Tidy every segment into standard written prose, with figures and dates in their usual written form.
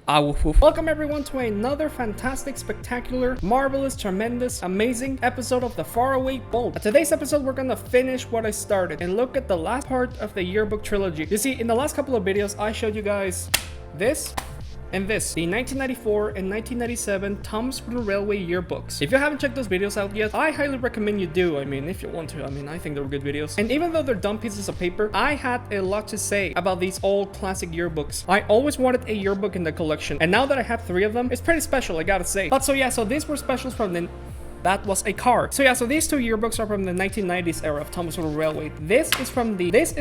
Welcome everyone to another fantastic, spectacular, marvelous, tremendous, amazing episode of the Faraway Team. Today's episode we're gonna finish what I started and look at the last part of the Yearbook trilogy. You see, in the last couple of videos I showed you guys this and this, the 1994 and 1997 Thomas Railway yearbooks. If you haven't checked those videos out yet, I highly recommend you do. I mean, if you want to. I mean, I think they're good videos. And even though they're dumb pieces of paper, I had a lot to say about these old classic yearbooks. I always wanted a yearbook in the collection, and now that I have 3 of them, it's pretty special, I gotta say. But so these were specials from the... That was a car. So these 2 yearbooks are from the 1990s era of Thomas Railway. This is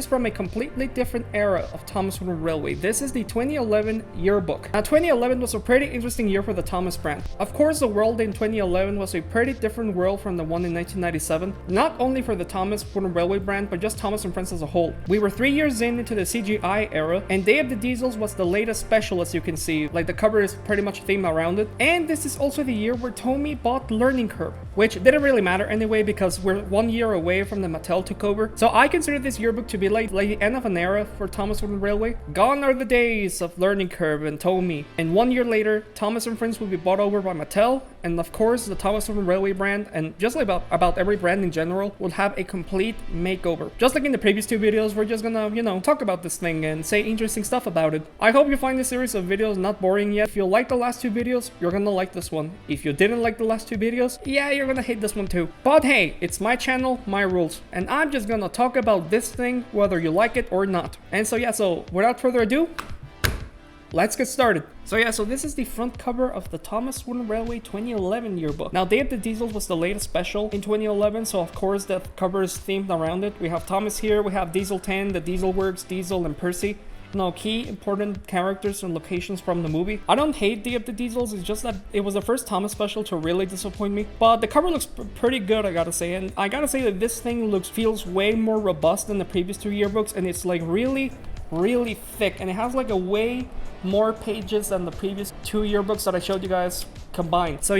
from a completely different era of Thomas Railway. This is the 2011 yearbook. Now 2011 was a pretty interesting year for the Thomas brand. Of course, the world in 2011 was a pretty different world from the one in 1997. Not only for the Thomas Railway brand, but just Thomas and Friends as a whole. We were 3 years into the CGI era, and Day of the Diesels was the latest special, as you can see. Like, the cover is pretty much themed around it. And this is also the year where Tomy bought Learning Curve, which didn't really matter anyway because we're 1 year away from the Mattel takeover. So I consider this yearbook to be like the end of an era for Thomas Railway. Gone are the days of Learning Curve and Tomy. And 1 year later, Thomas and Friends will be bought over by Mattel, and of course the Thomas Railway brand, and just like about every brand in general, will have a complete makeover. Just like in the previous 2 videos, we're just gonna, talk about this thing and say interesting stuff about it. I hope you find this series of videos not boring yet. If you like the last 2 videos, you're gonna like this one. If you didn't like the last 2 videos, yeah, you're gonna hate this one too. But hey, it's my channel, my rules, and I'm just gonna talk about this thing whether you like it or not. And so without further ado, let's get started. So this is the front cover of the Thomas Railway 2011 yearbook. Now, Day of the Diesels was the latest special in 2011, so of course the cover is themed around it. We have Thomas here, we have Diesel 10, the Diesel Works, Diesel, and Percy. No key important characters and locations from the movie. I don't hate Day of the Diesels, it's just that it was the first Thomas special to really disappoint me. But the cover looks pretty good, I gotta say. And I gotta say that this thing feels way more robust than the previous 2 yearbooks, and it's like really thick, and it has like a way more pages than the previous 2 yearbooks that I showed you guys combined. So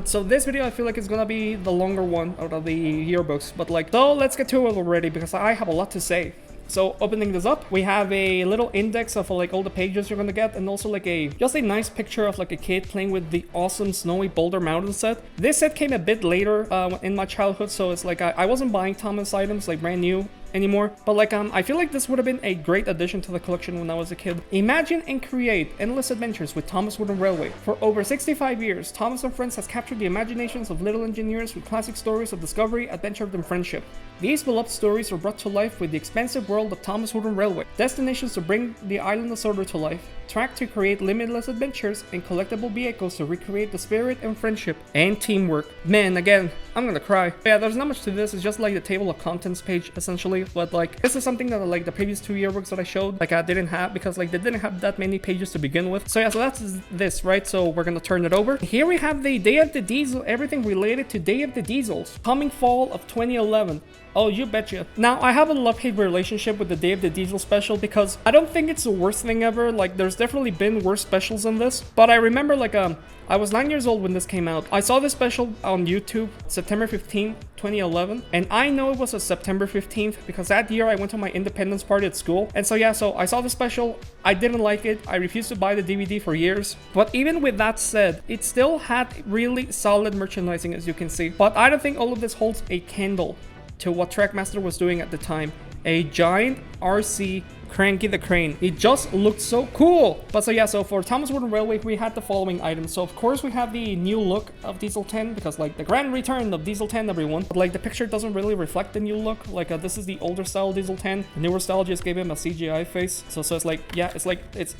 so this video I feel like it's gonna be the longer one out of the yearbooks, but let's get to it already because I have a lot to say. So opening this up, we have a little index of all the pages you're gonna get, and also just a nice picture of a kid playing with the awesome snowy Boulder Mountain set. This set came a bit later in my childhood, so it's I wasn't buying Thomas items brand new anymore, but I feel like this would have been a great addition to the collection when I was a kid. Imagine and create endless adventures with Thomas Railway. For over 65 years, Thomas and Friends has captured the imaginations of little engineers with classic stories of discovery, adventure, and friendship. These beloved stories are brought to life with the expansive world of Thomas Railway. Destinations to bring the island of Sodor to life, track to create limitless adventures, and collectible vehicles to recreate the spirit and friendship and teamwork. Man, again, I'm gonna cry. Yeah, there's not much to this. It's just the table of contents page essentially. But this is something that the previous 2 yearbooks that I showed I didn't have, because they didn't have that many pages to begin with. So that's this, right? So we're gonna turn it over. Here we have the Day of the Diesel, everything related to Day of the Diesels, coming fall of 2011. Oh, you betcha. Now, I have a love-hate relationship with the Day of the Diesel special because I don't think it's the worst thing ever. There's definitely been worse specials than this. But I remember, I was 9 years old when this came out. I saw this special on YouTube, September 15th, 2011. And I know it was a September 15th because that year I went to my independence party at school. And so I saw the special. I didn't like it. I refused to buy the DVD for years. But even with that said, it still had really solid merchandising, as you can see. But I don't think all of this holds a candle to what Trackmaster was doing at the time. A giant RC Cranky the Crane. It just looked so cool. But so for Thomas Railway, we had the following items. So of course we have the new look of Diesel 10, because the grand return of Diesel 10, everyone. But the picture doesn't really reflect the new look. This is the older style Diesel 10. The newer style just gave him a CGI face. So it's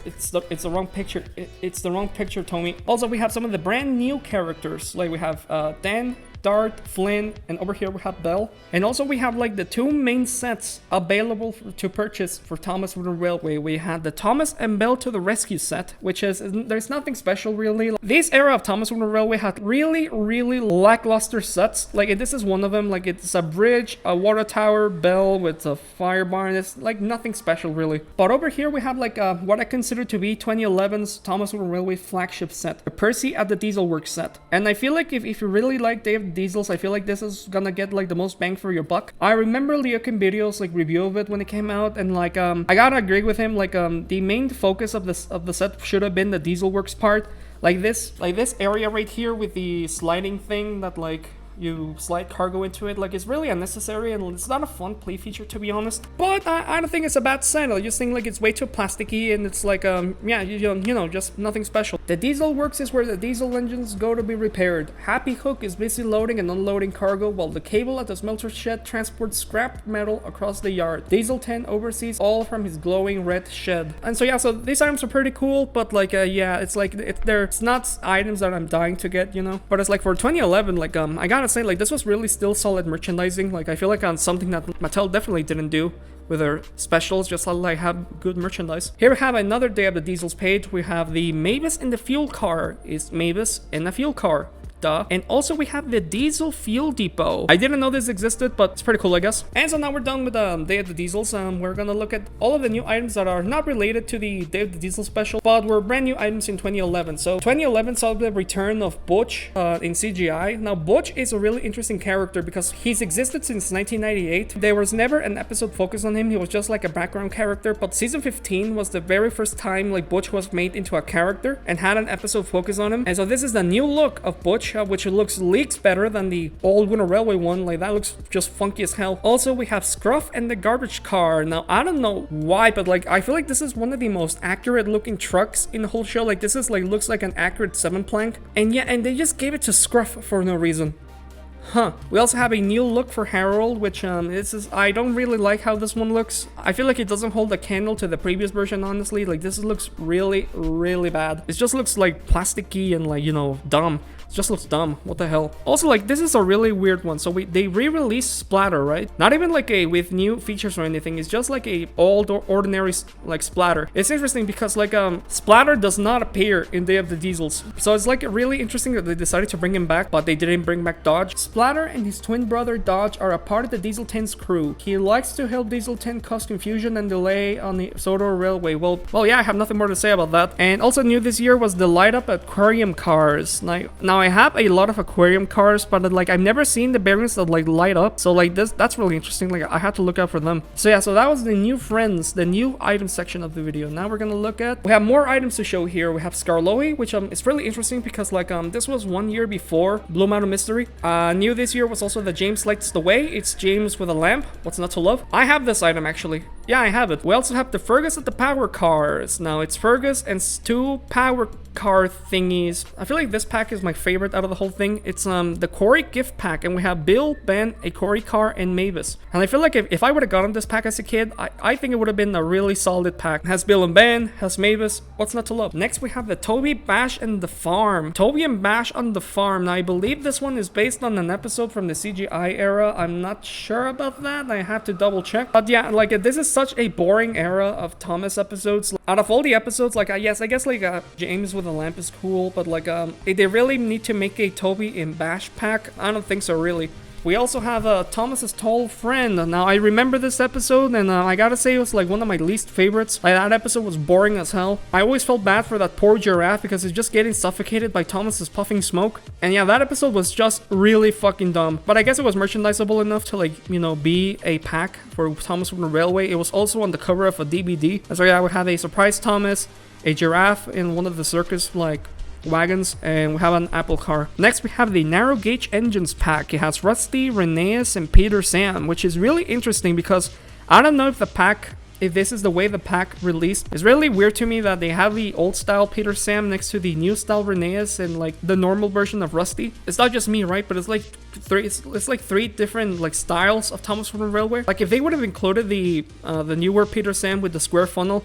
it's the wrong picture. It's the wrong picture, Tomy. Also, we have some of the brand new characters. We have Dan, Dart, Flynn, and over here we have Bell. And also we have the 2 main sets available to purchase for Thomas Railway. We had the Thomas and Bell to the Rescue set, which there's nothing special really. This era of Thomas Railway had really lackluster sets. This is one of them. It's a bridge, a water tower, Bell with a fire barn. It's nothing special really. But over here we have what I consider to be 2011's Thomas Railway flagship set, the Percy at the Diesel Works set. And I feel if you really like Day of diesels, I feel like this is gonna get like the most bang for your buck. I remember Leokin videos like review of it when it came out, and like I gotta agree with him, like the main focus of the set should have been the diesel works part, like this area right here with the sliding thing that like you slide cargo into it. Like, it's really unnecessary and it's not a fun play feature, to be honest. But I don't think it's a bad set. I just think like it's way too plasticky, and it's like yeah, you know, just nothing special. The diesel works is where the diesel engines go to be repaired. Happy Hook is busy loading and unloading cargo, while the cable at the smelter shed transports scrap metal across the yard. Diesel 10 oversees all from his glowing red shed. And so yeah, so these items are pretty cool, but like yeah, it's like it's not items that I'm dying to get, you know. But it's like for 2011, like I gotta say, like, this was really still solid merchandising. Like, I feel like on something that Mattel definitely didn't do with their specials, just like have good merchandise. Here we have another Day of the Diesels page. We have the Mavis in the fuel car. Is Mavis in a fuel car? Duh. And also we have the Diesel Fuel Depot. I didn't know this existed, but it's pretty cool, I guess. And so now we're done with Day of the Diesels. We're gonna look at all of the new items that are not related to the Day of the Diesel special, but were brand new items in 2011. So 2011 saw the return of Butch in CGI. Now Butch is a really interesting character because he's existed since 1998. There was never an episode focused on him. He was just like a background character, but season 15 was the very first time like Butch was made into a character and had an episode focused on him. And so this is the new look of Butch, which looks leagues better than the old Winter Railway one. Like, that looks just funky as hell. Also, we have Scruff and the garbage car. Now, I don't know why, but like, I feel like this is one of the most accurate looking trucks in the whole show. Like, this is like, looks like an accurate 7-plank. And yeah, and they just gave it to Scruff for no reason. Huh. We also have a new look for Harold, which I don't really like how this one looks. I feel like it doesn't hold a candle to the previous version, honestly. Like, this looks really, really bad. It just looks like plasticky and like, you know, dumb. Just looks dumb. What the hell? Also, like, this is a really weird one. So they re-released Splatter, right? Not even like a with new features or anything. It's just like a old or ordinary like Splatter. It's interesting because like Splatter does not appear in Day of the Diesels. So it's like really interesting that they decided to bring him back, but they didn't bring back Dodge. Splatter and his twin brother Dodge are a part of the Diesel 10's crew. He likes to help Diesel 10 cause confusion and delay on the Sodor Railway. Well, yeah, I have nothing more to say about that. And also new this year was the light up aquarium cars. Now I have a lot of aquarium cars, but like I've never seen the bearings that like light up. So like that's really interesting. Like, I had to look out for them. So yeah, so that was the new friends, the new item section of the video. Now we're gonna look at, we have more items to show here. We have Skarloey, which is really interesting because like this was 1 year before Bloom Out of Mystery. New this year was also the James Lights the Way. It's James with a lamp. What's not to love? I have this item actually. Yeah, I have it. We also have the Fergus at the power cars. Now it's Fergus and 2 power car thingies. I feel like this pack is my favorite out of the whole thing. It's the Corey gift pack, and we have Bill, Ben, a Corey car, and Mavis. And I feel like if I would have gotten this pack as a kid, I think it would have been a really solid pack. It has Bill and Ben, has Mavis. What's not to love? Next we have the Toby, Bash, and the Farm. Toby and Bash on the Farm. Now I believe this one is based on an episode from the CGI era. I'm not sure about that. I have to double check. But yeah, like this is such a boring era of Thomas episodes. Out of all the episodes, like yes, I guess like James with a lamp is cool, but like they really need to make a Toby and Bash pack. I don't think so, really. We also have Thomas's tall friend. Now I remember this episode, and I gotta say it was like one of my least favorites. Like, that episode was boring as hell. I always felt bad for that poor giraffe because it's just getting suffocated by Thomas's puffing smoke. And yeah, that episode was just really fucking dumb. But I guess it was merchandisable enough to like, you know, be a pack for Thomas from the Railway. It was also on the cover of a DVD. So yeah, we have a surprise Thomas, a giraffe in one of the circus like wagons, and we have an Apple car. Next we have the narrow gauge engines pack. It has Rusty, Rheneas, and Peter Sam, which is really interesting because I don't know if the pack, if this is the way the pack released. It's really weird to me that they have the old style Peter Sam next to the new style Rheneas and like the normal version of Rusty. It's not just me, right? But it's like three different like styles of Thomas from the Railway. Like, if they would have included the newer Peter Sam with the square funnel,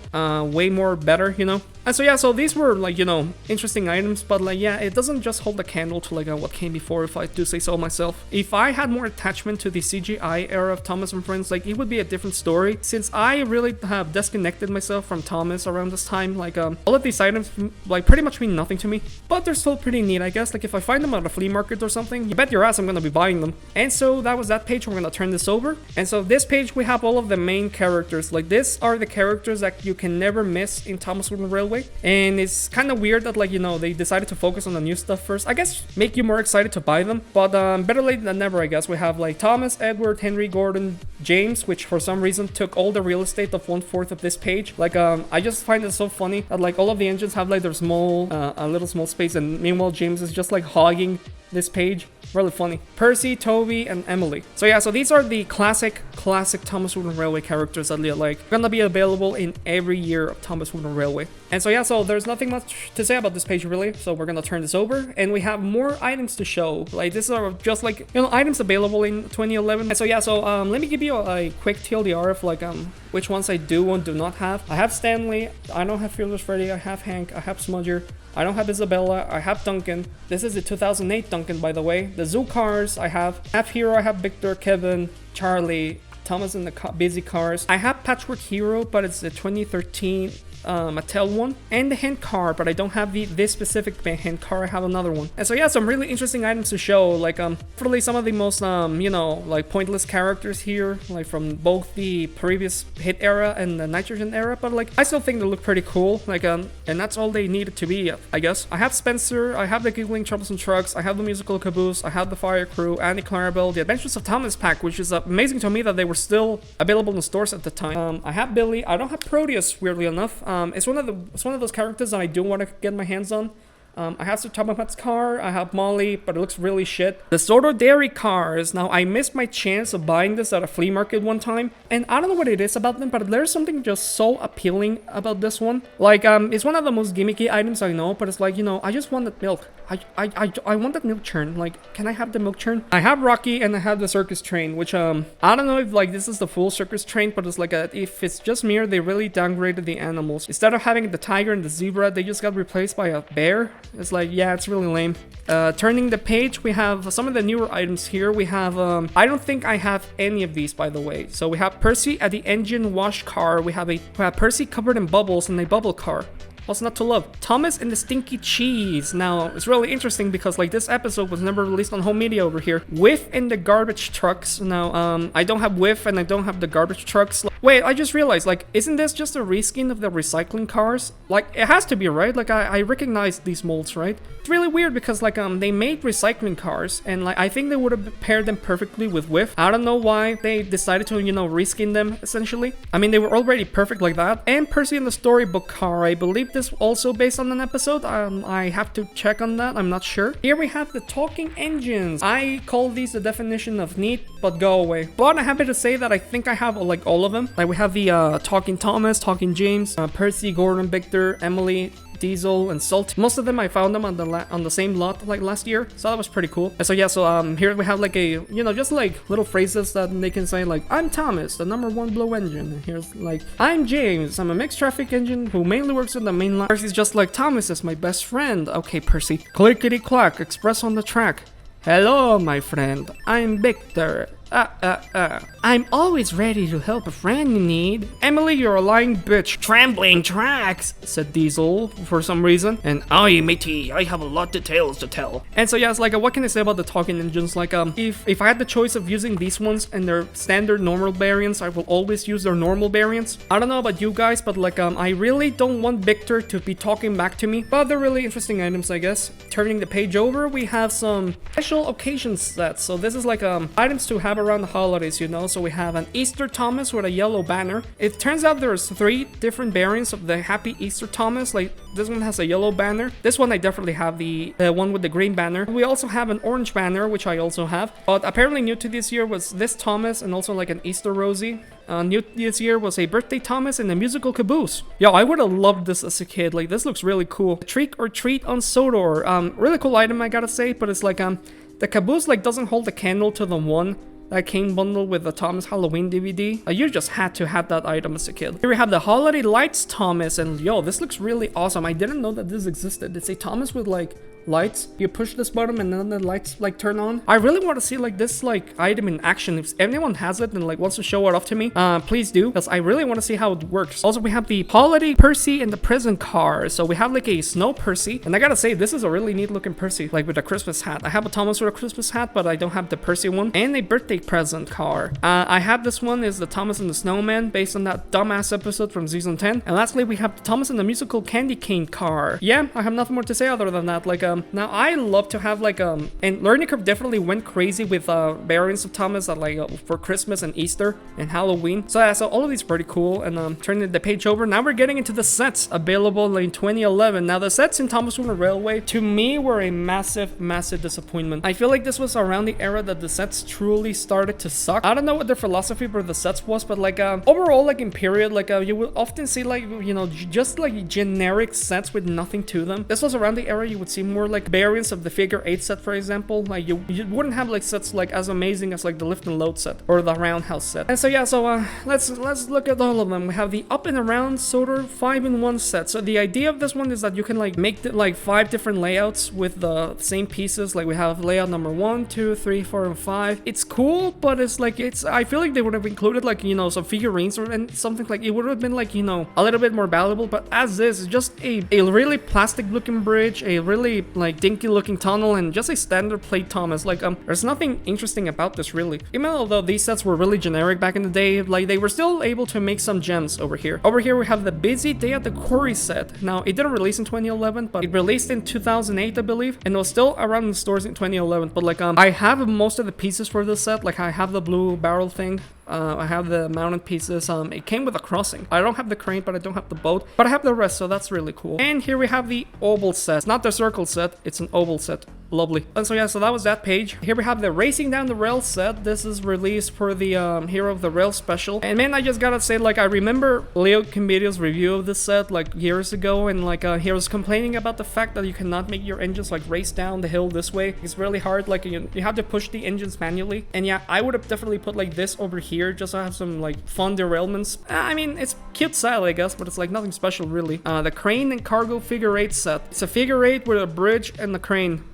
way more better, you know. And so yeah, so these were like, you know, interesting items, but like yeah, it doesn't just hold a candle to like what came before, if I do say so myself. If I had more attachment to the CGI era of Thomas and Friends, like it would be a different story. Since I really have disconnected myself from Thomas around this time, like all of these items like pretty much mean nothing to me, but they're still pretty neat, I guess. Like, if I find them at a flea market or something, you bet your ass I'm gonna be buying them. And so that was that page. We're gonna turn this over. And so this page we have all of the main characters. Like, these are the characters that you can never miss in Thomas from the Railway. Railway. And it's kind of weird that, like, you know, they decided to focus on the new stuff first. I guess make you more excited to buy them. But better late than never, I guess. We have like Thomas, Edward, Henry, Gordon, James, which for some reason took all the real estate of 1/4 of this page. Like, I just find it so funny that like all of the engines have like their small, a little small space, and meanwhile James is just like hogging this page. Really funny. Percy, Toby, and Emily. So yeah, so these are the classic Thomas Wooden Railway characters that are like gonna be available in every year of Thomas Wooden Railway. And so yeah, so there's nothing much to say about this page really. So we're gonna turn this over, and we have more items to show. Like these are just like, you know, items available in 2011. And so yeah, so let me give you a quick TLDR of like which ones I do and do not have. I have Stanley. I don't have Fearless Freddy. I have Hank. I have Smudger. I don't have Isabella. I have Duncan. This is the 2008 Duncan, by the way. The Zoo cars, I have Hero. I have Victor, Kevin, Charlie, Thomas in the busy cars. I have Patchwork Hero, but it's the 2013 Mattel one, and the hand car, but I don't have this specific hand car. I have another one. And so yeah, some really interesting items to show, like probably some of the most you know, like pointless characters here, like from both the previous hit era and the nitrogen era, but like I still think they look pretty cool, like and that's all they needed to be, I guess. I have Spencer, I have the Giggling Troublesome Trucks, I have the Musical Caboose, I have the Fire Crew, Andy Clarabelle, the Adventures of Thomas pack, which is amazing to me that they were still available in the stores at the time. I have Billy. I don't have Proteus, weirdly enough. It's one of those characters that I do want to get my hands on. I have Sir Tomamat's car, I have Molly, but it looks really shit. The Sodor Dairy cars, now I missed my chance of buying this at a flea market one time, and I don't know what it is about them, but there's something just so appealing about this one. Like, it's one of the most gimmicky items I know, but it's like, you know, I just want that milk. I want that milk churn. Like, can I have the milk churn? I have Rocky and I have the circus train, which, I don't know if, like, this is the full circus train, but it's like, if it's just me, they really downgraded the animals. Instead of having the tiger and the zebra, they just got replaced by a bear. It's like, yeah, it's really lame. Turning the page, we have some of the newer items here. We have, I don't think I have any of these, by the way. So we have Percy at the engine wash car. We have Percy covered in bubbles in a bubble car. What's not to love? Thomas and the Stinky Cheese. Now, it's really interesting because, like, this episode was never released on home media over here. Whiff and the garbage trucks. Now, I don't have Whiff and I don't have the garbage trucks. Wait, I just realized, like, isn't this just a reskin of the recycling cars? Like, it has to be, right? Like, I recognize these molds, right? It's really weird because, like, they made recycling cars, and, like, I think they would have paired them perfectly with Whiff. I don't know why they decided to, you know, reskin them, essentially. I mean, they were already perfect like that. And Percy and the Storybook car, I believe this also based on an episode. I have to check on that. I'm not sure. Here we have the talking engines. I call these the definition of neat, but go away. But I'm happy to say that I think I have, like, all of them. Like, we have the talking Thomas, talking James, Percy, Gordon, Victor, Emily, Diesel, and Salt. Most of them I found them on the same lot like last year, so that was pretty cool. And so yeah, so here we have like a, you know, just like little phrases that they can say, like, I'm Thomas, the #1 blow engine. And here's like, I'm James, I'm a mixed traffic engine who mainly works in the main line. Percy's just like, Thomas is my best friend. Okay, Percy. Clickety clack, express on the track. Hello, my friend. I'm Victor. I'm always ready to help a friend in need. Emily, you're a lying bitch. Trembling tracks, said Diesel for some reason. And I, matey, I have a lot of tales to tell. And so yeah, it's like, what can I say about the talking engines? Like, if I had the choice of using these ones and their standard normal variants, I will always use their normal variants. I don't know about you guys, but like, I really don't want Victor to be talking back to me. But they're really interesting items, I guess. Turning the page over, we have some special occasion sets. So this is like, items to have around the holidays, you know. So we have an Easter Thomas with a yellow banner. It turns out there's 3 different variants of the Happy Easter Thomas. Like, this one has a yellow banner. This one I definitely have the one with the green banner. We also have an orange banner, which I also have. But apparently new to this year was this Thomas and also like an Easter Rosie. New this year was a birthday Thomas and a musical caboose. Yo, I would have loved this as a kid. Like, this looks really cool. Trick or treat on Sodor. Really cool item, I gotta say. But it's like, the caboose like doesn't hold a candle to the one that came bundled with the Thomas Halloween DVD. You just had to have that item as a kid. Here we have the Holiday Lights Thomas, and yo, this looks really awesome. I didn't know that this existed. It's a Thomas with like lights. You push this button and then the lights like turn on. I really want to see like this like item in action. If anyone has it and like wants to show it off to me, please do, because I really want to see how it works. Also, we have the Holiday Percy and the prison car. So we have like a snow Percy, and I gotta say, this is a really neat looking Percy, like with a Christmas hat. I have a Thomas with a Christmas hat, but I don't have the Percy one. And a birthday birthday present car. I have this one is the Thomas and the Snowman, based on that dumbass episode from season 10. And lastly, we have the Thomas and the musical candy cane car. Yeah, I have nothing more to say other than that. Like, now I love to have like, and Learning Curve definitely went crazy with variants of Thomas that like for Christmas and Easter and Halloween. So yeah, so all of these are pretty cool. And turning the page over, now we're getting into the sets available in 2011. Now the sets in Thomas on the Railway to me were a massive disappointment. I feel like this was around the era that the sets truly started to suck. I don't know what their philosophy for the sets was, but like overall, like in period, like you will often see like, you know, just like generic sets with nothing to them. This was around the era you would see more like variants of the figure 8 set, for example. Like you wouldn't have like sets like as amazing as like the lift and load set or the roundhouse set. And so yeah, so let's look at all of them. We have the up and around Sodor 5-in-1 set. So the idea of this one is that you can like make like 5 different layouts with the same pieces. Like we have layout number 1, 2, 3, 4, and 5. It's cool, but it's like I feel like they would have included like, you know, some figurines or and something like it would have been like, you know, a little bit more valuable. But as is, it's just a really plastic looking bridge, a really like dinky looking tunnel, and just a standard plate Thomas. Like there's nothing interesting about this really. Even although these sets were really generic back in the day, like they were still able to make some gems over here. Over here we have the Busy Day at the Quarry set. Now it didn't release in 2011, but it released in 2008, I believe, and it was still around in stores in 2011. But like I have most of the pieces for this set. Like I have the blue barrel thing. I have the mounted pieces. It came with a crossing. I don't have the crane, but I don't have the boat, but I have the rest, so that's really cool. And here we have the oval set. It's not the circle set, it's an oval set. Lovely. And so yeah, so that was that page. Here we have the Racing Down the Rail set. This is released for the Hero of the Rail special. And man, I just gotta say, like, I remember Leo Comedio's review of this set like years ago, and like he was complaining about the fact that you cannot make your engines like race down the hill this way. It's really hard. Like you have to push the engines manually. And yeah, I would have definitely put like this over here just to have some like fun derailments. I mean, it's cute style, I guess, but it's like nothing special really. The Crane and Cargo figure 8 set. It's a figure 8 with a bridge and the crane.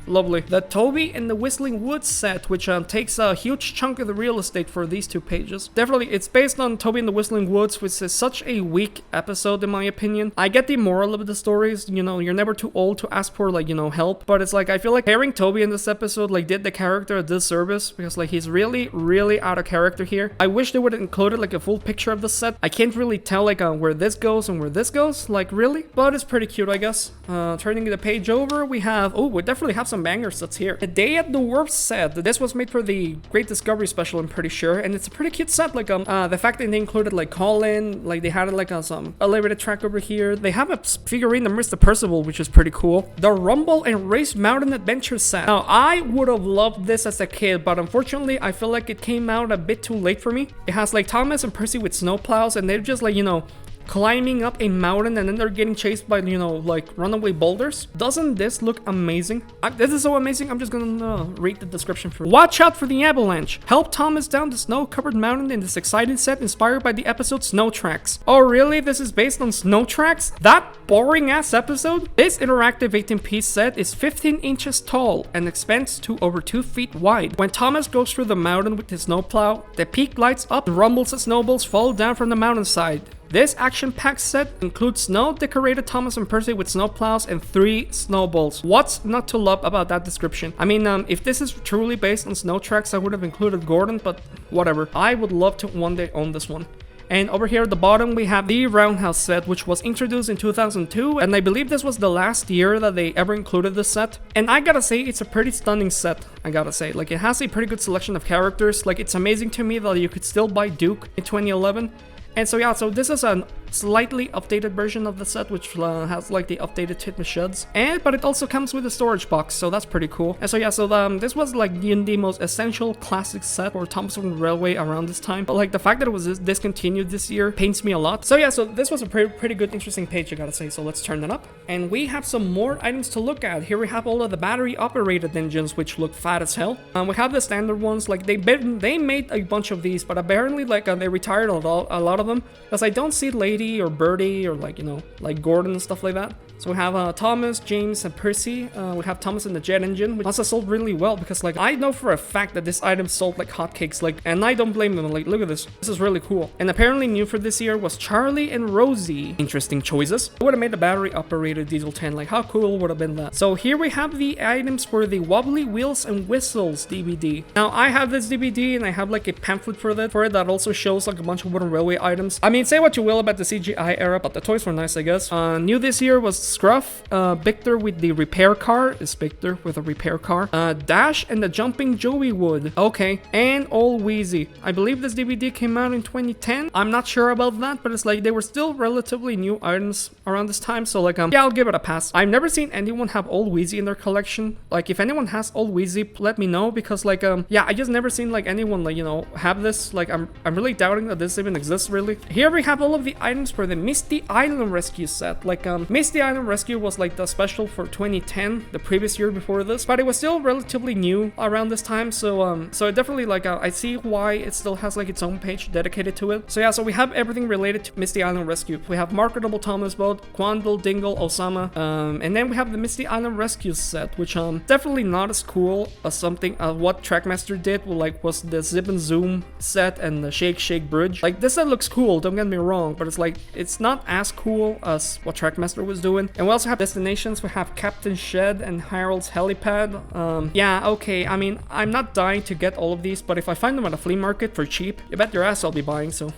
Lovely. The Toby and the Whistling Woods set, which takes a huge chunk of the real estate for these 2 pages. Definitely, it's based on Toby and the Whistling Woods, which is such a weak episode in my opinion. I get the moral of the stories, you know, you're never too old to ask for like, you know, help, but it's like, I feel like pairing Toby in this episode like did the character a disservice, because like he's really out of character here. I wish they would have included like a full picture of the set. I can't really tell like where this goes and where this goes, like really, but it's pretty cute, I guess. Turning the page over, we have, oh, we definitely have some banger sets here. The Day at the Wharf set. This was made for the Great Discovery special, I'm pretty sure, and it's a pretty cute set. Like the fact that they included like Colin, like they had like some elevated track over here. They have a figurine of Mr. Percival, which is pretty cool. The Rumble and Race Mountain Adventure set. Now I would have loved this as a kid, but unfortunately I feel like it came out a bit too late for me. It has like Thomas and Percy with snowplows, and they're just like, you know, climbing up a mountain, and then they're getting chased by, you know, like runaway boulders. Doesn't this look amazing? This is so amazing. I'm just gonna read the description for it. Watch out for the avalanche. Help Thomas down the snow-covered mountain in this exciting set inspired by the episode Snow Tracks. Oh really? This is based on Snow Tracks? That boring ass episode? This interactive 18-piece set is 15 inches tall and expands to over 2 feet wide. When Thomas goes through the mountain with his snowplow, the peak lights up and rumbles as snowballs fall down from the mountainside. This action-packed set includes snow-decorated Thomas and Percy with snowplows and 3 snowballs. What's not to love about that description? I mean, if this is truly based on Snow Tracks, I would have included Gordon, but whatever. I would love to one day own this one. And over here at the bottom, we have the Roundhouse set, which was introduced in 2002, and I believe this was the last year that they ever included this set. And I gotta say, it's a pretty stunning set, I gotta say. Like, it has a pretty good selection of characters. Like, it's amazing to me that you could still buy Duke in 2011. And so yeah, so this is a slightly updated version of the set, which has like the updated Titmus sheds, but it also comes with a storage box, so that's pretty cool. And so yeah, so this was like the most essential classic set for Thomas on the Railway around this time, but like the fact that it was discontinued this year pains me a lot. So yeah, so this was a pretty good, interesting page, I gotta say. So let's turn that up, and we have some more items to look at. Here we have all of the battery operated engines, which look fat as hell. We have the standard ones. Like they made a bunch of these, but apparently like they retired a lot of them, because I don't see Katie or Birdie or like, you know, like Gordon and stuff like that. So we have Thomas, James, and Percy. We have Thomas in the jet engine, which also sold really well because like I know for a fact that this item sold like hotcakes, like, and I don't blame them. Like, look at this. This is really cool. And apparently new for this year was Charlie and Rosie. Interesting choices. I would have made the battery operated diesel 10. Like, how cool would have been that? So here we have the items for the Wobbly Wheels and Whistles DVD. Now I have this DVD and I have like a pamphlet for it that also shows like a bunch of wooden railway items. I mean, say what you will about the CGI era, but the toys were nice, I guess. New this year was Scruff, Victor with the repair car, is Victor with a repair car, Dash and the Jumping Joey Wood, okay, and Old Wheezy. I believe this DVD came out in 2010. I'm not sure about that, but it's like they were still relatively new items around this time, so like yeah, I'll give it a pass. I've never seen anyone have Old Wheezy in their collection. Like, if anyone has Old Wheezy, let me know, because like yeah, I just never seen like anyone like, you know, have this. Like, I'm really doubting that this even exists really. Here we have all of the items for the Misty Island Rescue set. Like Misty Island Rescue was like the special for 2010, the previous year before this, but it was still relatively new around this time, so so it definitely like I see why it still has like its own page dedicated to it. So yeah, so we have everything related to Misty Island Rescue. We have Marketable Thomas boat, Quandle, Dingle, Osama, and then we have the Misty Island Rescue set, which definitely not as cool as something what Trackmaster did, like was the Zip and Zoom set and the Shake Bridge. Like, this set looks cool, don't get me wrong, but it's like it's not as cool as what Trackmaster was doing. And we also have destinations. We have Captain Shed and Harold's Helipad. Yeah, okay, I mean, I'm not dying to get all of these, but if I find them at a flea market for cheap, you bet your ass I'll be buying, so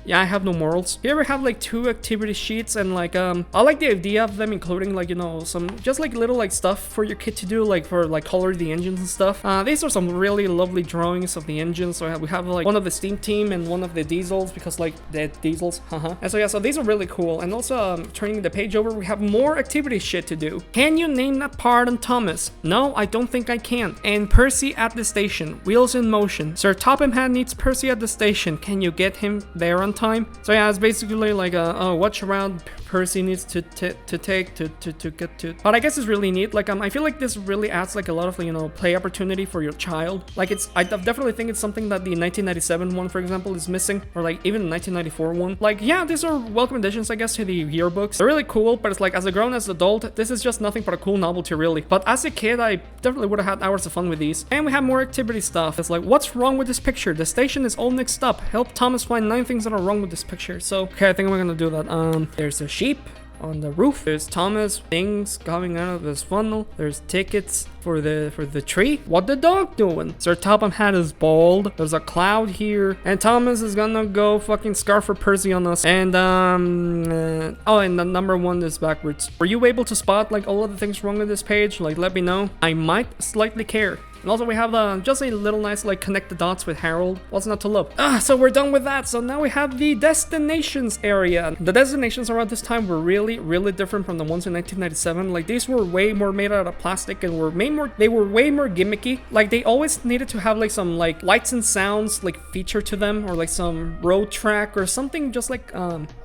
yeah, I have no morals. Here we have like 2 activity sheets, and like I like the idea of them including like, you know, some just like little like stuff for your kid to do, like for like color the engines and stuff. These are some really lovely drawings of the engines. So we have like one of the steam team and one of the diesels, because like the diesels, and so yeah, so these are really cool. And also turning the page over, we have more activity shit to do. Can you name that part on Thomas? No, I don't think I can. And Percy at the station, wheels in motion. Sir Topham Hatt needs Percy at the station. Can you get him there on time? So yeah, it's basically like watch around Percy needs to take to get to. But I guess it's really neat. Like I feel like this really adds like a lot of, you know, play opportunity for your child. Like I definitely think it's something that the 1997 one, for example, is missing, or like even the 1994 one. Like, yeah, these are welcome additions, I guess, to the yearbooks. They're really cool, but it's like as a grown-as adult, this is just nothing but a cool novelty, really. But as a kid, I definitely would have had hours of fun with these. And we have more activity stuff. It's like, what's wrong with this picture? The station is all mixed up. Help Thomas find 9 things that are wrong with this picture. So okay, I think we're gonna do that. There's a sheep on the roof. There's Thomas things coming out of this funnel. There's tickets for the tree. What the dog doing? Sir Topham Hatt is bald. There's a cloud here, and Thomas is gonna go fucking scarf for Percy on us. And oh, and the number 1 is backwards. Were you able to spot like all of the things wrong with this page? Like, let me know. I might slightly care. And also we have just a little nice like connect the dots with Harold. What's not to love? So we're done with that. So now we have the destinations area. The destinations around this time were really different from the ones in 1997. Like, these were way more made out of plastic and were they were way more gimmicky. Like, they always needed to have like some like lights and sounds like feature to them, or like some road track or something just like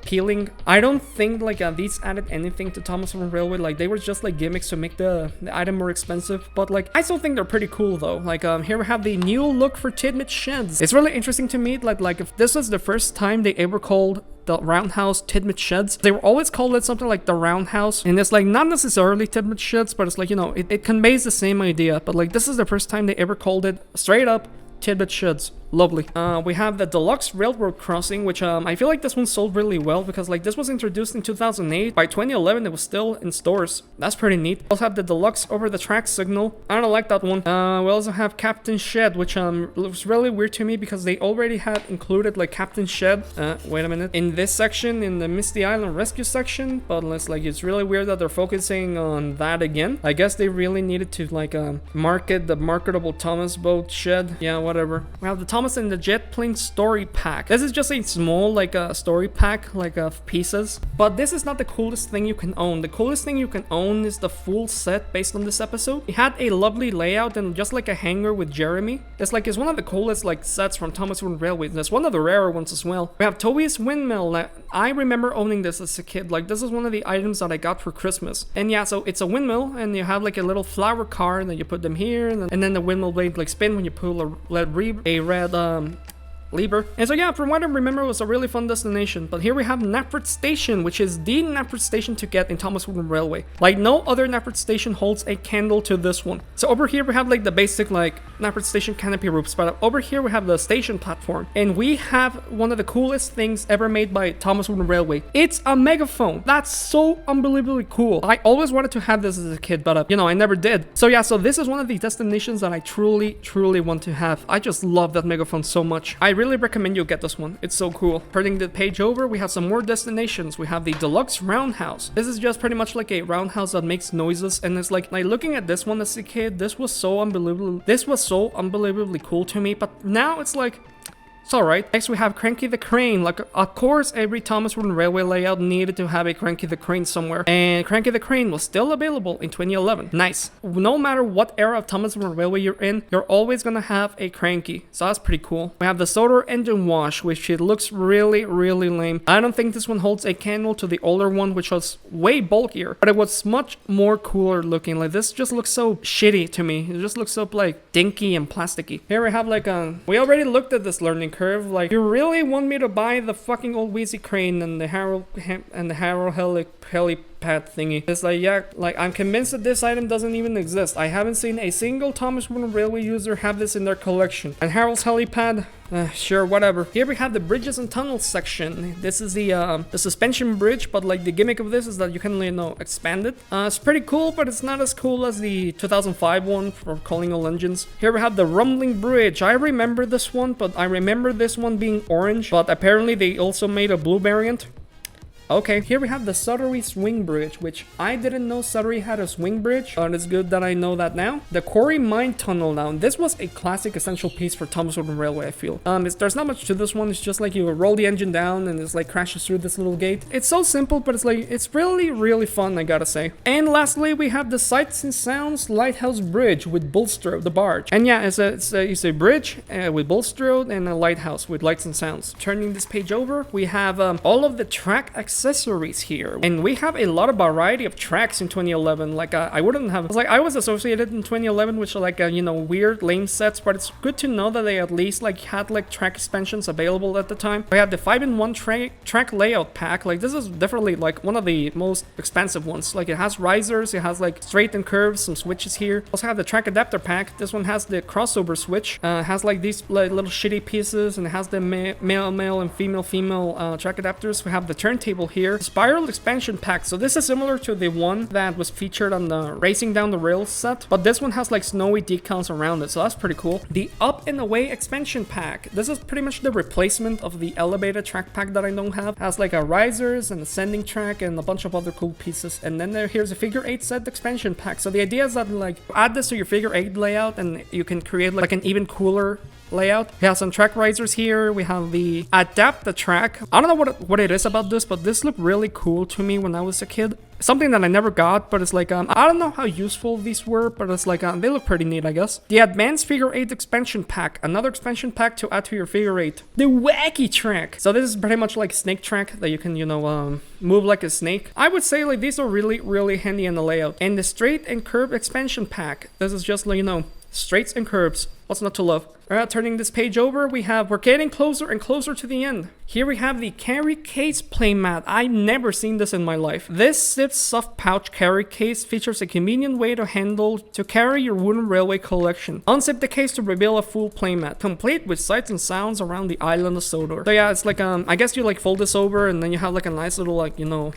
peeling. I don't think like these added anything to Thomas Over Railway. Like, they were just like gimmicks to make the item more expensive. But like, I still think they're pretty cool though. Like here we have the new look for Tidmouth Sheds. It's really interesting to me like if this was the first time they ever called the Roundhouse Tidmouth Sheds. They were always called it something like the Roundhouse, and it's like not necessarily Tidmouth Sheds, but it's like, you know, it conveys the same idea. But like, this is the first time they ever called it straight up Tidmouth Sheds. Lovely. We have the Deluxe Railroad Crossing, which I feel like this one sold really well, because like this was introduced in 2008. By 2011 it was still in stores. That's pretty neat. We also have the Deluxe Over the Track Signal. I don't like that one. We also have Captain Shed, which looks really weird to me because they already had included like Captain Shed. Wait a minute. In this section, in the Misty Island Rescue section, but it's really weird that they're focusing on that again. I guess they really needed to like market the Marketable Thomas boat shed. Yeah, whatever. We have the Thomas and the Jet Plane Story Pack. This is just a small like a story pack like of pieces, but this is not the coolest thing you can own. The coolest thing you can own is the full set based on this episode. It had a lovely layout and just like a hanger with Jeremy. It's one of the coolest like sets from Thomas Wooden Railway. It's one of the rarer ones as well. We have Toby's Windmill. I remember owning this as a kid. Like, this is one of the items that I got for Christmas. And yeah, so it's a windmill, and you have like a little flower car, and then you put them here, and then the windmill blade like spin when you pull a red Lieber. And so yeah, from what I remember, it was a really fun destination. But here we have Napford Station, which is the Napford Station to get in Thomas Wooden Railway. Like no other Napford Station holds a candle to this one. So over here we have like the basic like Napford Station canopy roofs, but over here we have the station platform. And we have one of the coolest things ever made by Thomas Wooden Railway. It's a megaphone. That's so unbelievably cool. I always wanted to have this as a kid, but you know, I never did. So yeah, so this is one of the destinations that I truly want to have. I just love that megaphone so much. I really recommend you get this one. It's so cool. Turning the page over, we have some more destinations. We have the deluxe roundhouse. This is just pretty much like a roundhouse that makes noises, and it's like looking at this one as a kid, this was so unbelievably cool to me, but now it's like it's alright. Next we have Cranky the Crane. Like, of course, every Thomas Wooden Railway layout needed to have a Cranky the Crane somewhere. And Cranky the Crane was still available in 2011. Nice. No matter what era of Thomas Wooden Railway you're in, you're always gonna have a Cranky. So that's pretty cool. We have the Sodor engine wash, which it looks really lame. I don't think this one holds a candle to the older one, which was way bulkier. But it was much more cooler looking. Like, this just looks so shitty to me. It just looks so, like, dinky and plasticky. Here we have, like, we already looked at this learning curve. Like, you really want me to buy the fucking old Wheezy crane and the Harrow helipad thingy? It's like, yeah, like, I'm convinced that this item doesn't even exist. I haven't seen a single Thomas Wooden Railway user have this in their collection. And Harold's helipad, sure, whatever. Here we have the bridges and tunnels section. This is the suspension bridge, but like the gimmick of this is that you can, you know, expand it. It's pretty cool, but it's not as cool as the 2005 one for calling all engines. Here we have the rumbling bridge. I remember this one, but I remember this one being orange, but apparently they also made a blue variant. Okay, here we have the Sudbury Swing Bridge, which I didn't know Sudbury had a swing bridge, but it's good that I know that now. The Quarry Mine Tunnel now. This was a classic essential piece for Thomas Wooden Railway, I feel. There's not much to this one. It's just like you roll the engine down and it's like crashes through this little gate. It's so simple, but it's like, it's really fun, I gotta say. And lastly, we have the Sights and Sounds Lighthouse Bridge with Bulstrode, the barge. And yeah, it's a bridge with Bulstrode and a lighthouse with lights and sounds. Turning this page over, we have all of the track accessories here, and we have a lot of variety of tracks in 2011. Like I wouldn't have, like, I was associated in 2011 with like you know, weird lame sets, but it's good to know that they at least like had like track expansions available at the time. We have the 5-in-1 track layout pack. Like, this is definitely like one of the most expensive ones. Like, it has risers, it has like straight and curves, some switches here. Also have the track adapter pack. This one has the crossover switch, has like these like little shitty pieces, and it has the male and female track adapters. We have the turntable here, spiral expansion pack. So this is similar to the one that was featured on the Racing Down the Rails set, but this one has like snowy decals around it, so that's pretty cool. The Up and Away expansion pack. This is pretty much the replacement of the elevated track pack that I don't have. Has like a risers and ascending track and a bunch of other cool pieces. And then here's a figure 8 set expansion pack. So the idea is that like add this to your figure 8 layout and you can create like an even cooler layout. We have some track risers here. We have the Adapt the Track. I don't know what it is about this, but this looked really cool to me when I was a kid. Something that I never got, but it's like, I don't know how useful these were, but it's like, they look pretty neat, I guess. The Advanced Figure 8 expansion pack. Another expansion pack to add to your figure 8. The Wacky Track. So this is pretty much like snake track that you can, you know, move like a snake. I would say like these are really handy in the layout. And the Straight and Curve expansion pack. This is just like, you know, straights and curves. What's not to love? Turning this page over, we're getting closer and closer to the end. Here we have the carry case playmat. I've never seen this in my life. This zipped soft pouch carry case features a convenient way to carry your wooden railway collection. Unzip the case to reveal a full playmat, complete with sights and sounds around the island of Sodor. So yeah, it's like, I guess you like fold this over and then you have like a nice little, like, you know,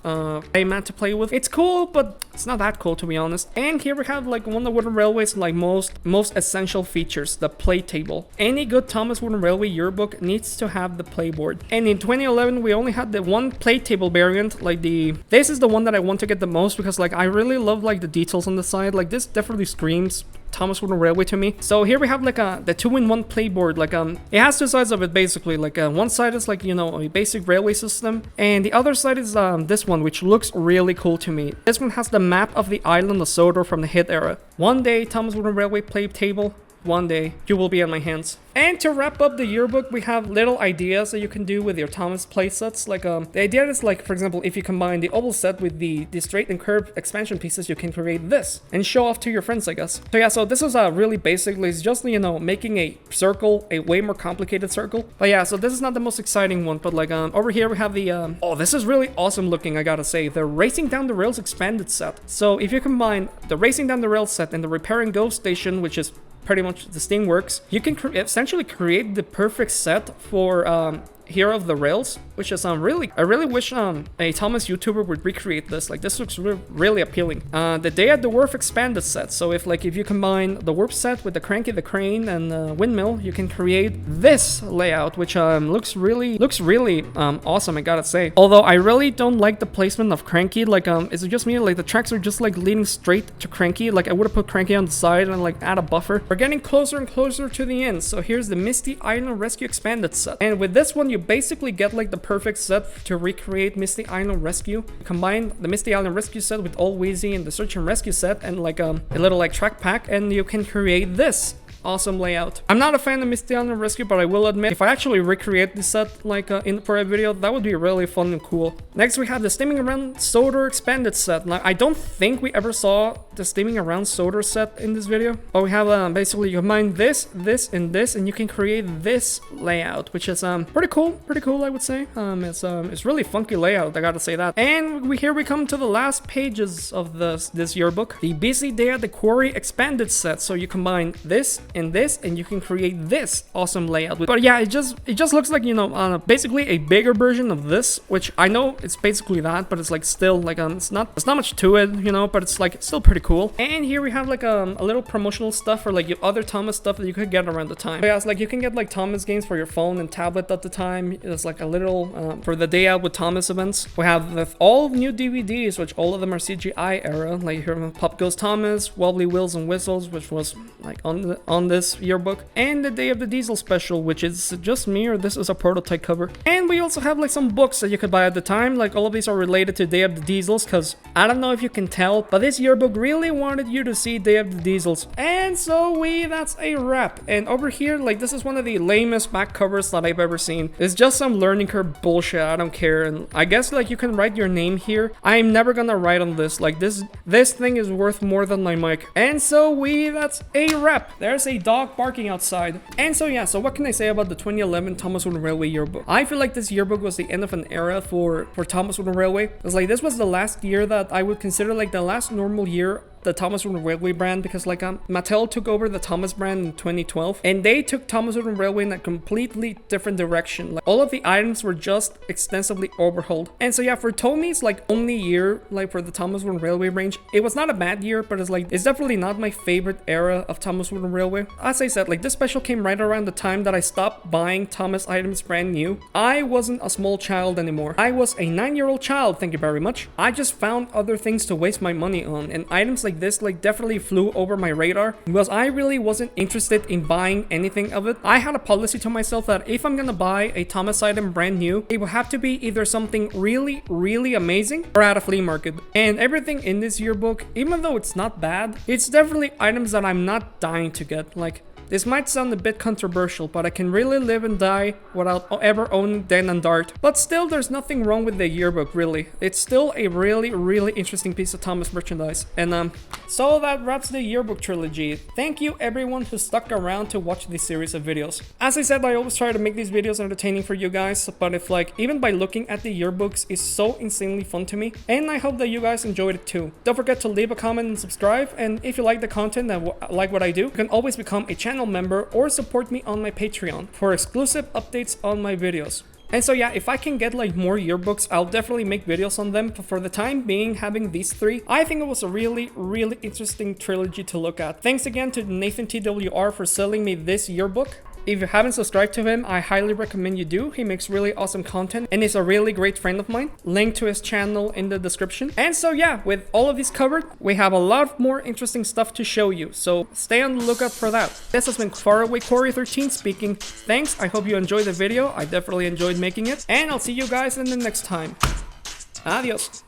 playmat to play with. It's cool, but it's not that cool, to be honest. And here we have like one of the Wooden Railway's like most essential features, the play table. Any good Thomas Wooden Railway yearbook needs to have the playboard. And in 2011 we only had the one play table variant. Like this is the one that I want to get the most because like I really love like the details on the side. Like, this definitely screams Thomas Wooden Railway to me. So here we have like the 2-in-1 playboard. Like it has two sides of it basically. Like one side is like, you know, a basic railway system, and the other side is this one, which looks really cool to me. This one has the map of the island of Sodor from the hit era. One day Thomas Wooden Railway play table one day you will be in my hands. And to wrap up the yearbook, we have little ideas that you can do with your Thomas playsets. Like the idea is like, for example, if you combine the oval set with the straight and curved expansion pieces, you can create this and show off to your friends, I guess. So yeah, so this is really basically, it's just, you know, making a circle a way more complicated circle. But yeah, so this is not the most exciting one, but like over here we have the oh, this is really awesome looking, I gotta say, the Racing Down the Rails expanded set. So if you combine the Racing Down the Rails set and the Repair and Go station, which is pretty much the Steam works, you can essentially create the perfect set for Hero of the Rails, which is I really wish a Thomas YouTuber would recreate this. Like, this looks really appealing. The Day at the Wharf expanded set. So if you combine the warp set with the Cranky the Crane and windmill, you can create this layout, which looks really awesome, I gotta say. Although I really don't like the placement of Cranky. Like is it just me? Like the tracks are just like leading straight to Cranky. Like I would have put Cranky on the side and like add a buffer. We're getting closer and closer to the end. So here's the Misty Island Rescue expanded set, and with this one you basically get like the perfect set to recreate Misty Island Rescue. Combine the Misty Island Rescue set with All Wheezy and the Search and Rescue set and like a little like track pack, and you can create this awesome layout. I'm not a fan of Misty Island Rescue, but I will admit, if I actually recreate this set like for a video, that would be really fun and cool. Next we have the Steaming Around Sodor expanded set. Now I don't think we ever saw the Steaming Around Sodor set in this video, but we have basically you combine this, and this, and you can create this layout, which is pretty cool I would say. It's really funky layout, I gotta say that. And here we come to the last pages of this yearbook, the Busy Day at the Quarry expanded set. So you combine this and this, and you can create this awesome layout. But yeah, it just looks like, you know, basically a bigger version of this, which I know it's basically that, but it's like still like it's not much to it, you know, but it's like it's still pretty cool. And here we have like a little promotional stuff or like your other Thomas stuff that you could get around the time. But yeah, it's like you can get like Thomas games for your phone and tablet at the time. It's like a little for the Day Out with Thomas events. We have all new DVDs, which all of them are CGI era. Like here, Pop Goes Thomas, Wobbly Wheels and Whistles, which was like on this yearbook, and the Day of the Diesel special, which is just me, or this is a prototype cover. And we also have like some books that you could buy at the time. Like all of these are related to Day of the Diesels, because I don't know if you can tell, but this yearbook really wanted you to see Day of the Diesels. And so that's a wrap. And over here, like this is one of the lamest back covers that I've ever seen. It's just some learning curve bullshit, I don't care. And I guess like you can write your name here. I'm never gonna write on this. Like this thing is worth more than my mic. And so that's a wrap. There's a dog barking outside. And so yeah, so what can I say about the 2011 Thomas Wooden Railway yearbook? I feel like this yearbook was the end of an era for Thomas Wooden Railway. It's like this was the last year that I would consider like the last normal year the Thomas Wooden Railway brand, because like Mattel took over the Thomas brand in 2012, and they took Thomas Wooden Railway in a completely different direction. Like all of the items were just extensively overhauled. And so yeah, for Tommy's like only year like for the Thomas Wooden Railway range, it was not a bad year, but it's definitely not my favorite era of Thomas Wooden Railway. As I said, like this special came right around the time that I stopped buying Thomas items brand new. I wasn't a small child anymore. I was a 9-year-old child, thank you very much. I just found other things to waste my money on, and items like this like definitely flew over my radar because I really wasn't interested in buying anything of it. I had a policy to myself that if I'm gonna buy a Thomas item brand new, it will have to be either something really amazing or at a flea market. And everything in this yearbook, even though it's not bad, it's definitely items that I'm not dying to get. Like, this might sound a bit controversial, but I can really live and die without ever owning Den and Dart. But still, there's nothing wrong with the yearbook, really. It's still a really interesting piece of Thomas merchandise. And so that wraps the yearbook trilogy. Thank you everyone who stuck around to watch this series of videos. As I said, I always try to make these videos entertaining for you guys, but if like, even by looking at the yearbooks is so insanely fun to me, and I hope that you guys enjoyed it too. Don't forget to leave a comment and subscribe, and if you like the content and like what I do, you can always become a channel member or support me on my Patreon for exclusive updates on my videos. And so yeah, if I can get like more yearbooks, I'll definitely make videos on them. But for the time being, having these three, I think it was a really interesting trilogy to look at. Thanks again to Nathan TWR for selling me this yearbook. If you haven't subscribed to him, I highly recommend you do. He makes really awesome content and is a really great friend of mine. Link to his channel in the description. And so yeah, with all of these covered, we have a lot more interesting stuff to show you. So stay on the lookout for that. This has been Faraway Corey 13 speaking. Thanks, I hope you enjoyed the video. I definitely enjoyed making it. And I'll see you guys in the next time. Adios.